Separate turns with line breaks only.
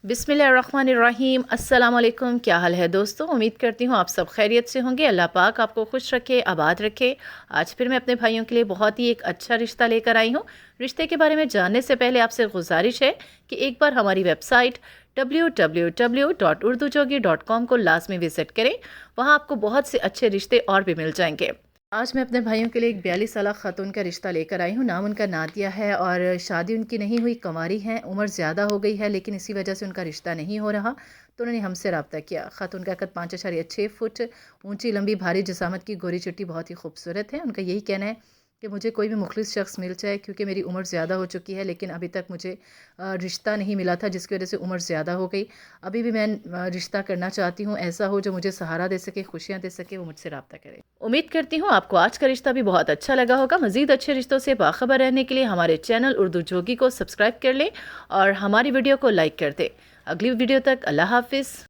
बिस्मिल्लाहिर्रहमानिर्रहीम। अस्सलाम वालेकुम। क्या हाल है दोस्तों? उम्मीद करती हूँ आप सब खैरियत से होंगे। अल्लाह पाक आपको खुश रखे, आबाद रखे। आज फिर मैं अपने भाइयों के लिए बहुत ही एक अच्छा रिश्ता लेकर आई हूँ। रिश्ते के बारे में जानने से पहले आपसे गुजारिश है कि एक बार हमारी वेबसाइट www.urdujogi.com को लाजमी विज़िट करें। वहाँ आपको बहुत से अच्छे रिश्ते और भी मिल जाएंगे। आज मैं अपने भाइयों के लिए एक 42 साल खातून का रिश्ता लेकर आई हूँ। नाम उनका नादिया है और शादी उनकी नहीं हुई, कंवारी हैं। उम्र ज़्यादा हो गई है लेकिन इसी वजह से उनका रिश्ता नहीं हो रहा, तो उन्होंने हमसे रब्ता किया। खातून का कद 5.6 फुट, ऊंची लंबी भारी जिसामत की, गोरी चिट्टी, बहुत ही खूबसूरत है। उनका यही कहना है कि मुझे कोई भी मुखलिस शख्स मिल जाए, क्योंकि मेरी उम्र ज़्यादा हो चुकी है लेकिन अभी तक मुझे रिश्ता नहीं मिला था, जिसकी वजह से उम्र ज़्यादा हो गई। अभी भी मैं रिश्ता करना चाहती हूँ, ऐसा हो जो मुझे सहारा दे सके, खुशियाँ दे सके। वो मुझसे रब्ता करे। उम्मीद करती हूँ आपको आज का रिश्ता भी बहुत अच्छा लगा होगा। मज़ीद अच्छे रिश्तों से बाखबर रहने के लिए हमारे चैनल उर्दू जोगी को सब्सक्राइब कर लें और हमारी वीडियो को लाइक कर दें। अगली वीडियो तक अल्लाह हाफिज़।